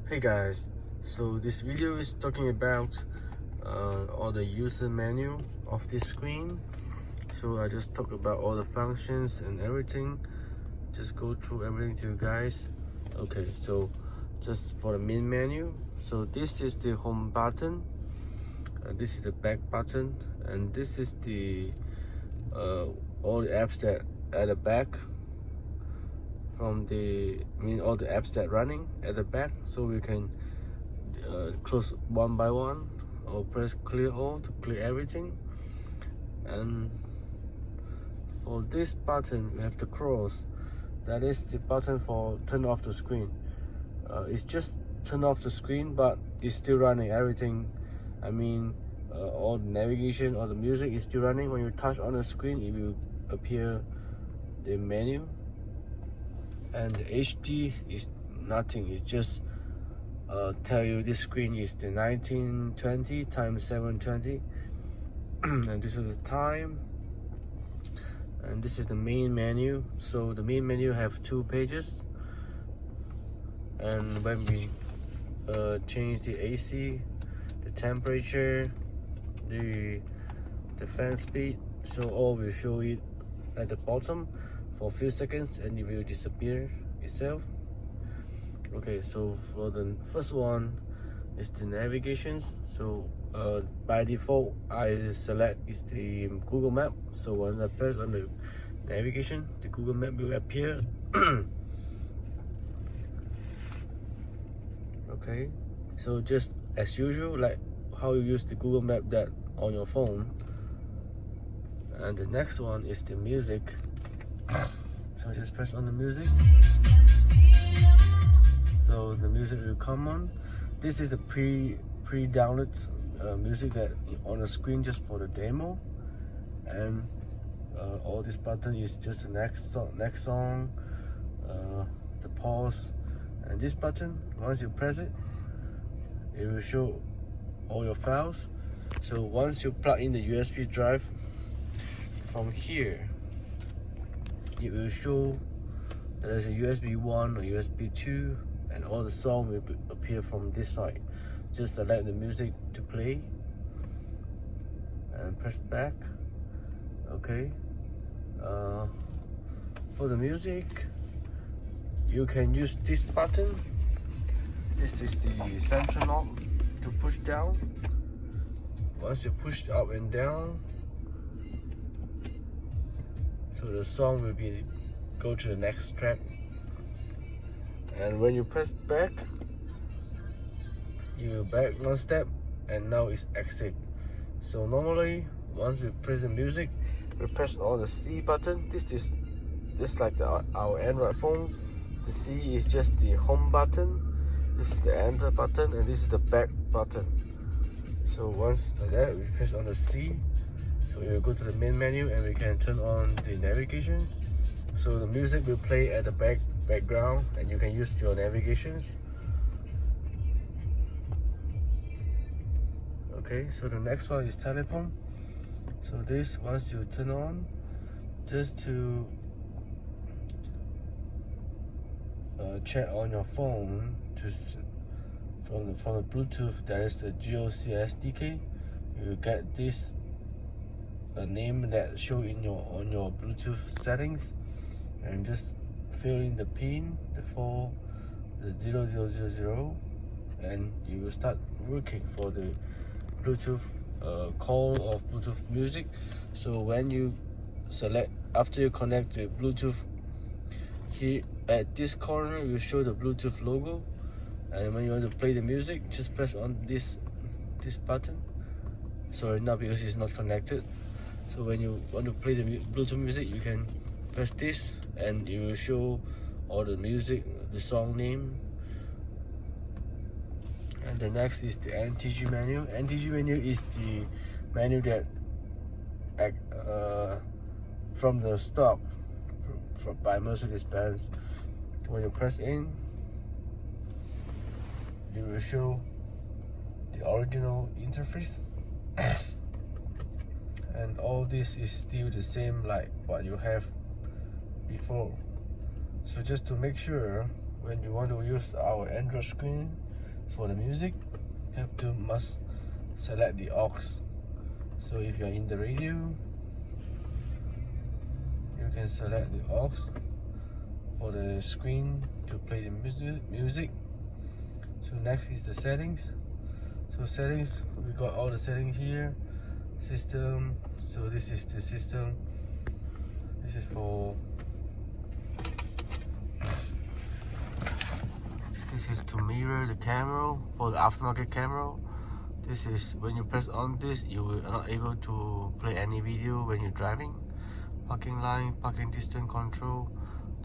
Hey guys, so this video is talking about all the user menu of this screen. So I just talk about all the functions and everything, just go through everything to you guys. Okay, so just for the main menu, so this is the home button, this is the back button, and this is the all the apps that at the back from the all the apps that running at the back, so we can close one by one or press clear all to clear everything. And for this button we have the cross, that is the button for turn off the screen. It's just turn off the screen, but it's still running everything. All the navigation or the music is still running. When you touch on the screen, it will appear the menu. And the HD is nothing, it's just tell you this screen is the 1920 times 720 and this is the time, and this is the main menu. So the main menu have two pages, and when we change the AC, the temperature, the fan speed, so all will show it at the bottom for a few seconds and it will disappear itself. Okay, so for the first one is the navigations. So by default I select is the Google Map. So when I press on the navigation, the Google Map will appear. Okay, so just as usual, like how you use the Google Map that on your phone. And the next one is the music. So just press on the music, so the music will come on. This is a pre-download music that on the screen just for the demo, and all this button is just the next song, the pause, and this button, once you press it, it will show all your files. So once you plug in the USB drive from here, it will show there is a USB 1 or USB 2, and all the song will appear from this side. Just select the music to play and press back. Okay, for the music you can use this button. This is the central knob to push down. Once you push up and down, so the song will go to the next track. And when you press back, you will back one step, and now it's exit. So normally once we press the music, we press on the C button. This is just like our Android phone. The C is just the home button, this is the enter button, and this is the back button. So once like that, we press on the C, so we will go to the main menu and we can turn on the navigations. So the music will play at the background and you can use your navigations. Okay, so the next one is telephone. So this, once you turn on, just to check on your phone from the Bluetooth, there is a GOC SDK. You get this name that show in on your Bluetooth settings, and just fill in the pin, the 0000, and you will start working for the Bluetooth call of Bluetooth music. So when you select, after you connect the Bluetooth, here at this corner it will show the Bluetooth logo, and when you want to play the music, just press on this button. Sorry, not because it's not connected. So when you want to play the Bluetooth music, you can press this and it will show all the music, the song name. And the next is the NTG menu. NTG menu is the menu that from the stock by Mercedes-Benz. When you press in, it will show the original interface. And all this is still the same like what you have before. So just to make sure, when you want to use our Android screen, for the music, you must select the aux. So if you're in the radio, you can select the aux for the screen to play the music. So next is the settings. So settings, we got all the settings here. System, so this is the system. This is to mirror the camera for the aftermarket camera. This is when you press on this, you will not able to play any video when you're driving. Parking line, parking distance control.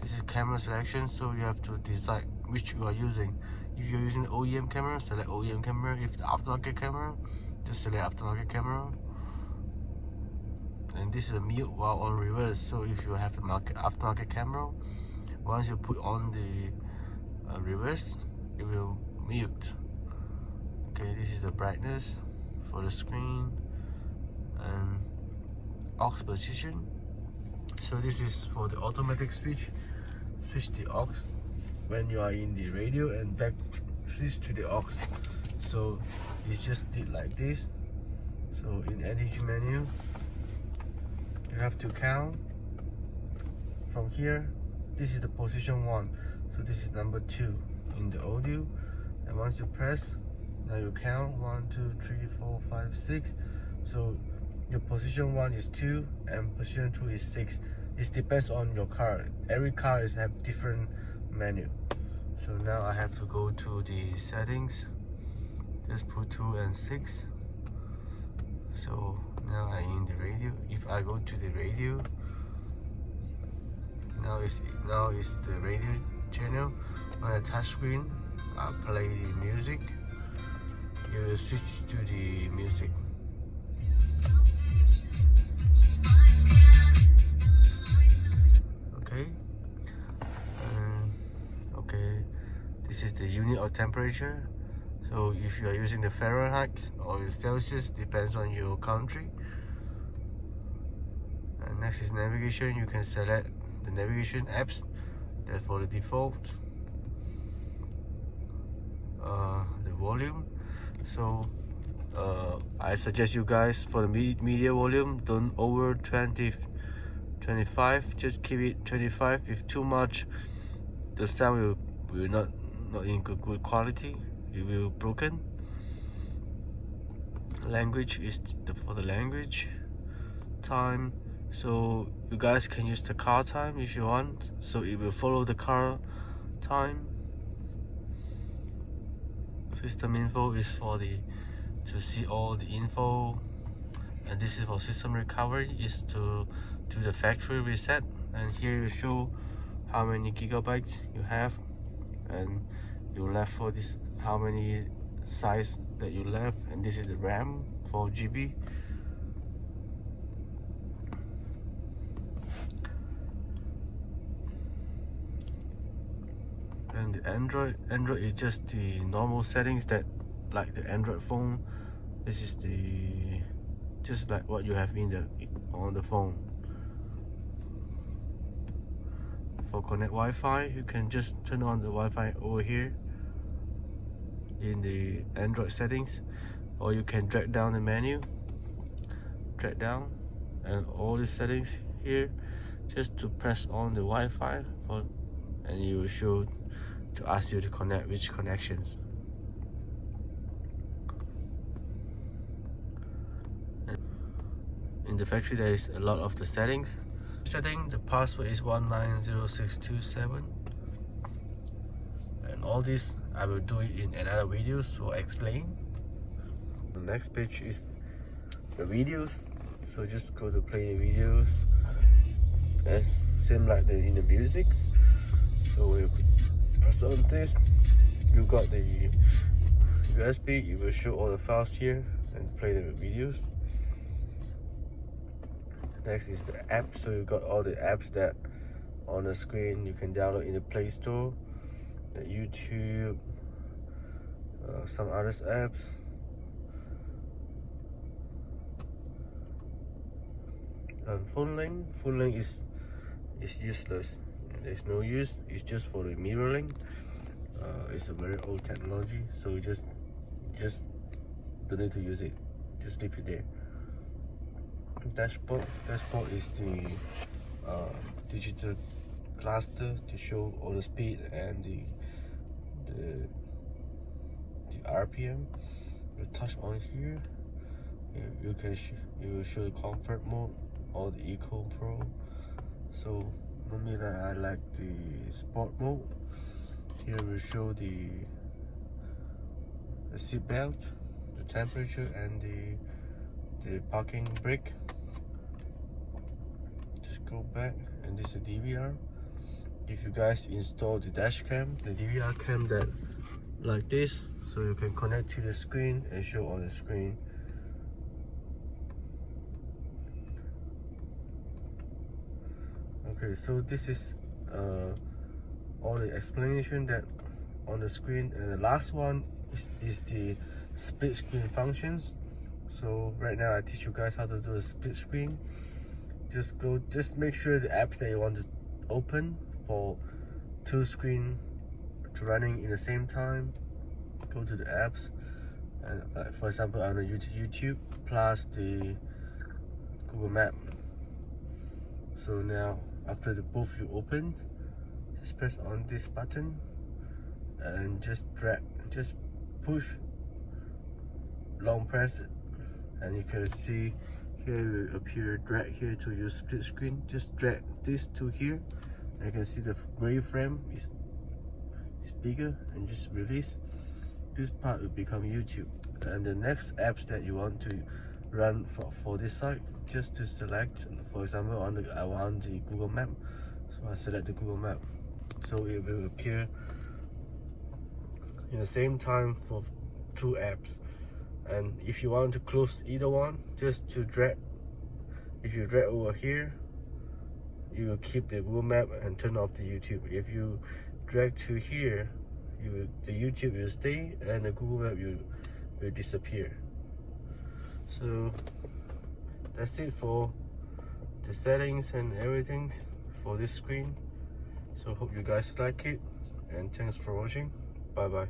This is camera selection, so you have to decide which you are using. If you're using the OEM camera, select OEM camera. If the aftermarket camera, just select aftermarket camera. And this is a mute while on reverse. So if you have the aftermarket camera, once you put on the reverse, it will mute. Okay, this is the brightness for the screen and aux position. So this is for the automatic switch. Switch the aux when you are in the radio and back switch to the aux. So you just did like this. So in NTG menu, you have to count from here. This is the position 1, so this is number 2 in the audio. And once you press, now you count 1 2 3 4 5 6. So your position 1 is 2 and position 2 is 6. It depends on your car. Every car have different menu. So now I have to go to the settings, just put 2 and 6. So now I'm in the radio. If I go to the radio, now is the radio channel. On the touch screen, I play the music. You will switch to the music. Okay. Okay. This is the unit of temperature. So if you are using the Fahrenheit or Celsius, depends on your country. And next is navigation. You can select the navigation apps. That's for the default. The volume. So I suggest you guys for the media volume, don't over 25. Just keep it 25. If too much, the sound will not in good quality. It will broken. Language is for the language. Time, so you guys can use the car time if you want, so it will follow the car time. System info is for to see all the info, and this is for system recovery, is to do the factory reset. And here you show how many gigabytes you have, and you left for this, how many size that you left, and this is the RAM, 4 GB. And the Android is just the normal settings that like the Android phone. This is just like what you have on the phone. For connect Wi-Fi, you can just turn on the Wi-Fi over here in the Android settings, or you can drag down the menu, drag down, and all the settings here, just to press on the Wi-Fi, and it will show to ask you to connect which connections. In the factory, there is a lot of the settings. The password is 190627, and all this I will do it in another video, so I explain. The next page is the videos, so just go to play the videos as same like in the music. So we press on this, you got the USB, it will show all the files here and play the videos. Next is the app, so you got all the apps that on the screen you can download in the Play Store, the YouTube, some other apps. Phone link is useless. There's no use. It's just for the mirroring. It's a very old technology, so you just don't need to use it. Just leave it there. Dashboard is the digital cluster to show all the speed and the RPM. You touch on here, you will show the comfort mode or the Eco Pro. So normally I like the sport mode. Here will show the seat belt, the temperature, and the parking brake. Just go back, and this is DVR. If you guys install the dash cam, the DVR cam that like this, so you can connect to the screen and show on the screen. Okay, so this is all the explanation that on the screen, and the last one is the split screen functions. So right now I teach you guys how to do a split screen. Just make sure the apps that you want to open for two screen to running in the same time. Go to the apps, and for example, on the YouTube plus the Google Map. So now after the both you opened, just press on this button and just drag, just push, long press it, and you can see here will appear drag here to use split screen. Just drag this to here, and you can see the gray frame is bigger, and just release. This part will become YouTube, and the next apps that you want to run for this site, just to select, for example, I want the Google Map, so I select the Google Map, so it will appear in the same time for two apps. And if you want to close either one, just to drag, if you drag over here, you will keep the Google Map and turn off the YouTube. If you drag to here, the YouTube will stay and the Google Map will disappear. So that's it for the settings and everything for this screen. So hope you guys like it, and thanks for watching. Bye bye.